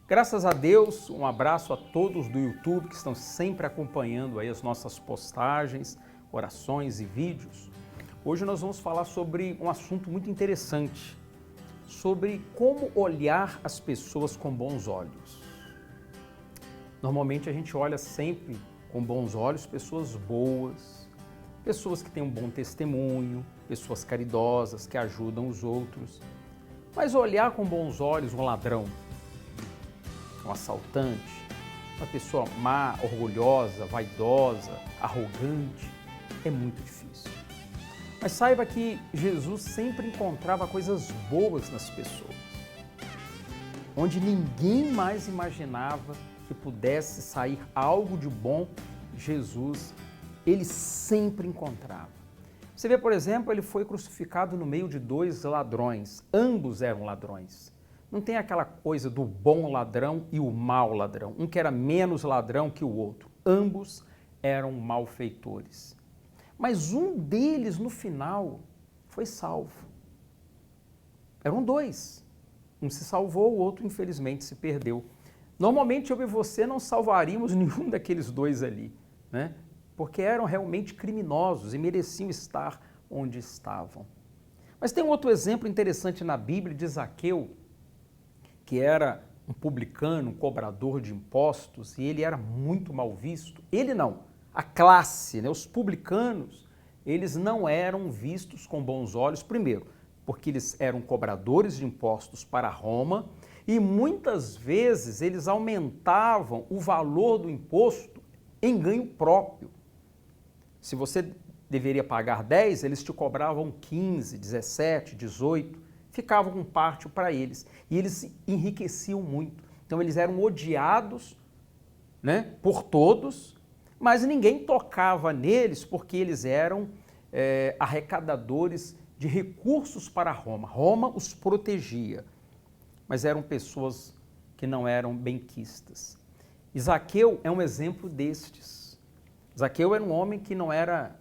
Graças a Deus, um abraço a todos do YouTube que estão sempre acompanhando aí as nossas postagens, orações e vídeos. Hoje nós vamos falar sobre um assunto muito interessante, sobre como olhar as pessoas com bons olhos. Normalmente a gente olha sempre com bons olhos pessoas boas, pessoas que têm um bom testemunho, pessoas caridosas, que ajudam os outros. Mas olhar com bons olhos um ladrão, um assaltante, uma pessoa má, orgulhosa, vaidosa, arrogante, é muito difícil. Mas saiba que Jesus sempre encontrava coisas boas nas pessoas, onde ninguém mais imaginava que pudesse sair algo de bom, Jesus, ele sempre encontrava. Você vê, por exemplo, ele foi crucificado no meio de dois ladrões, ambos eram ladrões. Não tem aquela coisa do bom ladrão e o mau ladrão, um que era menos ladrão que o outro. Ambos eram malfeitores. Mas um deles, no final, foi salvo. Eram dois. Um se salvou, o outro, infelizmente, se perdeu. Normalmente, eu e você não salvaríamos nenhum daqueles dois ali, né? Porque eram realmente criminosos e mereciam estar onde estavam. Mas tem um outro exemplo interessante na Bíblia de Zaqueu, que era um publicano, um cobrador de impostos, e ele era muito mal visto. Ele não, a classe, né, os publicanos, eles não eram vistos com bons olhos, primeiro, porque eles eram cobradores de impostos para Roma, e muitas vezes eles aumentavam o valor do imposto em ganho próprio. Se você deveria pagar 10, eles te cobravam 15, 17, 18, ficavam com parte para eles. E eles enriqueciam muito. Então eles eram odiados, né, por todos, mas ninguém tocava neles porque eles eram arrecadadores de recursos para Roma. Roma os protegia, mas eram pessoas que não eram benquistas. E Zaqueu é um exemplo destes. Zaqueu era um homem que não era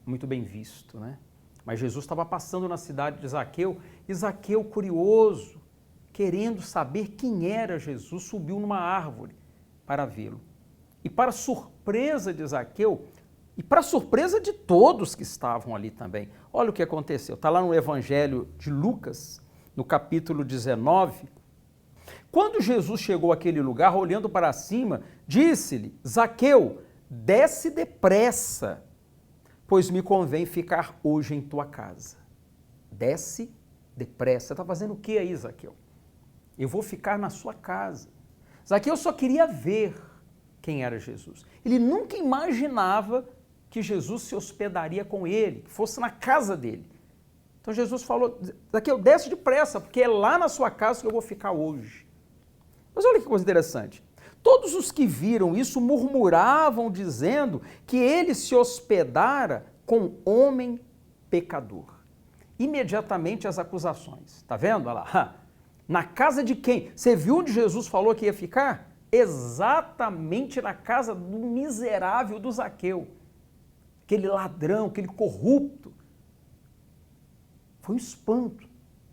muito bem visto, né? Mas Jesus estava passando na cidade de Zaqueu, e Zaqueu, curioso, querendo saber quem era Jesus, subiu numa árvore para vê-lo. E para surpresa de Zaqueu, e para surpresa de todos que estavam ali também, olha o que aconteceu. Está lá no Evangelho de Lucas, no capítulo 19. Quando Jesus chegou àquele lugar, olhando para cima, disse-lhe: Zaqueu, desce depressa, pois me convém ficar hoje em tua casa. Desce depressa. Você está fazendo o que aí, Zaqueu? Eu vou ficar na sua casa. Zaqueu só queria ver quem era Jesus. Ele nunca imaginava que Jesus se hospedaria com ele, que fosse na casa dele. Então Jesus falou: Zaqueu, desce depressa, porque é lá na sua casa que eu vou ficar hoje. Mas olha que coisa interessante. Todos os que viram isso murmuravam, dizendo que ele se hospedara com homem pecador. Imediatamente as acusações. Está vendo? Olha lá. Na casa de quem? Você viu onde Jesus falou que ia ficar? Exatamente na casa do miserável do Zaqueu. Aquele ladrão, aquele corrupto. Foi um espanto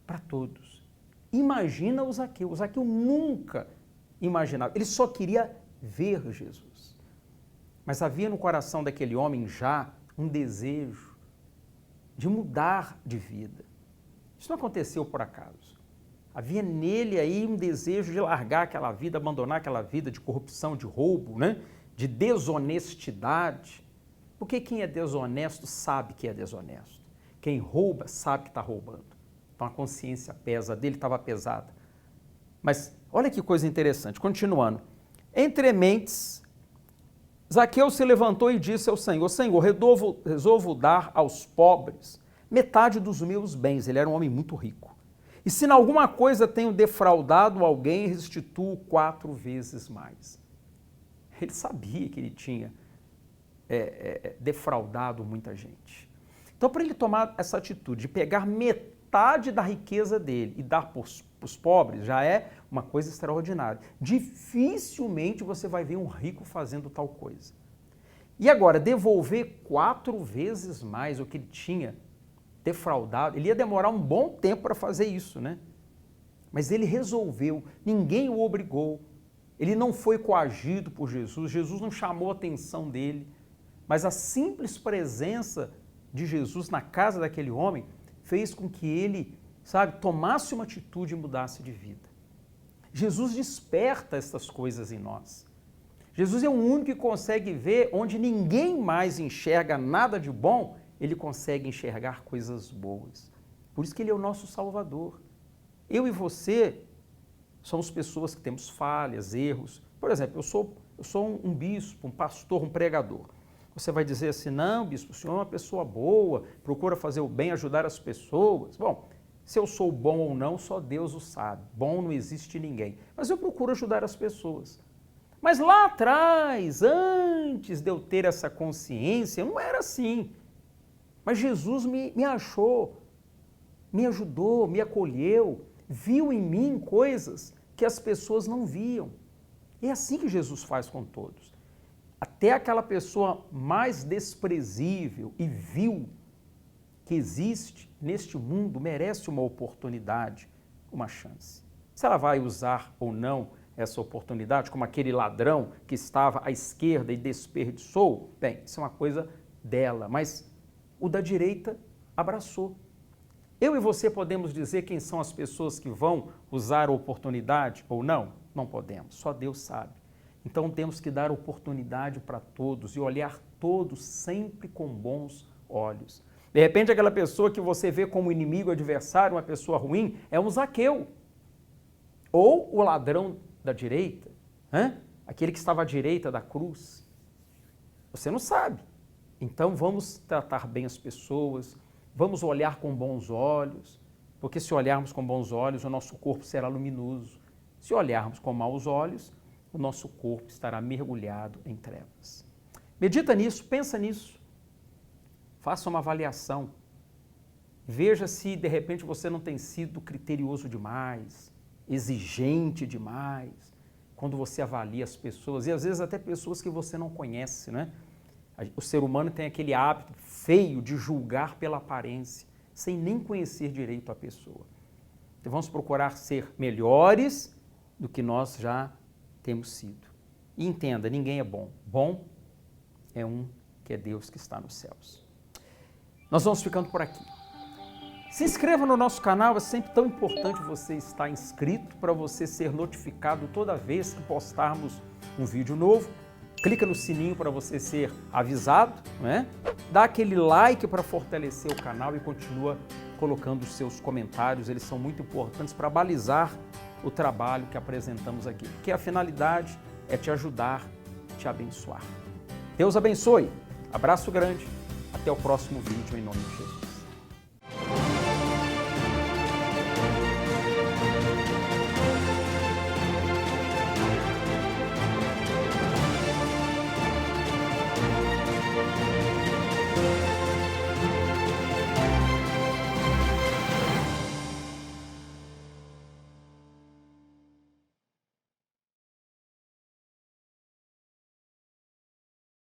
para todos. Imagina o Zaqueu. O Zaqueu nunca imaginava. Ele só queria ver Jesus. Mas havia no coração daquele homem já um desejo de mudar de vida. Isso não aconteceu por acaso. Havia nele aí um desejo de largar aquela vida, abandonar aquela vida de corrupção, de roubo, né? De desonestidade. Porque quem é desonesto sabe que é desonesto. Quem rouba sabe que está roubando. Então a consciência pesa, dele estava pesada. Mas olha que coisa interessante, continuando. Entre mentes, Zaqueu se levantou e disse ao Senhor: Senhor, resolvo dar aos pobres metade dos meus bens. Ele era um homem muito rico. E se em alguma coisa tenho defraudado alguém, restituo 4 vezes mais. Ele sabia que ele tinha defraudado muita gente. Então, para ele tomar essa atitude de pegar metade da riqueza dele e dar para os pobres, já é uma coisa extraordinária. Dificilmente você vai ver um rico fazendo tal coisa. E agora, devolver 4 vezes mais o que ele tinha defraudado, ele ia demorar um bom tempo para fazer isso, né? Mas ele resolveu, ninguém o obrigou, ele não foi coagido por Jesus, Jesus não chamou a atenção dele, mas a simples presença de Jesus na casa daquele homem fez com que ele, tomasse uma atitude e mudasse de vida. Jesus desperta essas coisas em nós. Jesus é o único que consegue ver onde ninguém mais enxerga nada de bom, ele consegue enxergar coisas boas. Por isso que ele é o nosso Salvador. Eu e você somos pessoas que temos falhas, erros. Por exemplo, eu sou um bispo, um pastor, um pregador. Você vai dizer assim, não, bispo, o senhor é uma pessoa boa, procura fazer o bem, ajudar as pessoas. Bom, se eu sou bom ou não, só Deus o sabe. Bom não existe ninguém. Mas eu procuro ajudar as pessoas. Mas lá atrás, antes de eu ter essa consciência, não era assim. Mas Jesus me achou, me ajudou, me acolheu, viu em mim coisas que as pessoas não viam. É assim que Jesus faz com todos. Até aquela pessoa mais desprezível e vil que existe neste mundo merece uma oportunidade, uma chance. Se ela vai usar ou não essa oportunidade, como aquele ladrão que estava à esquerda e desperdiçou, bem, isso é uma coisa dela, mas o da direita abraçou. Eu e você podemos dizer quem são as pessoas que vão usar a oportunidade ou não? Não podemos, só Deus sabe. Então temos que dar oportunidade para todos e olhar todos sempre com bons olhos. De repente aquela pessoa que você vê como inimigo, adversário, uma pessoa ruim, é um Zaqueu. Ou o ladrão da direita, aquele que estava à direita da cruz. Você não sabe. Então vamos tratar bem as pessoas, vamos olhar com bons olhos, porque se olharmos com bons olhos, o nosso corpo será luminoso. Se olharmos com maus olhos, o nosso corpo estará mergulhado em trevas. Medita nisso, pensa nisso. Faça uma avaliação. Veja se de repente você não tem sido criterioso demais, exigente demais, quando você avalia as pessoas, e às vezes até pessoas que você não conhece, né? O ser humano tem aquele hábito feio de julgar pela aparência, sem nem conhecer direito a pessoa. Então vamos procurar ser melhores do que nós já temos sido. E entenda, ninguém é bom. Bom é um que é Deus que está nos céus. Nós vamos ficando por aqui. Se inscreva no nosso canal, é sempre tão importante você estar inscrito para você ser notificado toda vez que postarmos um vídeo novo. Clica no sininho para você ser avisado, né? Dá aquele like para fortalecer o canal e continua colocando os seus comentários, eles são muito importantes para balizar o trabalho que apresentamos aqui, porque a finalidade é te ajudar, te abençoar. Deus abençoe, abraço grande, até o próximo vídeo em nome de Jesus.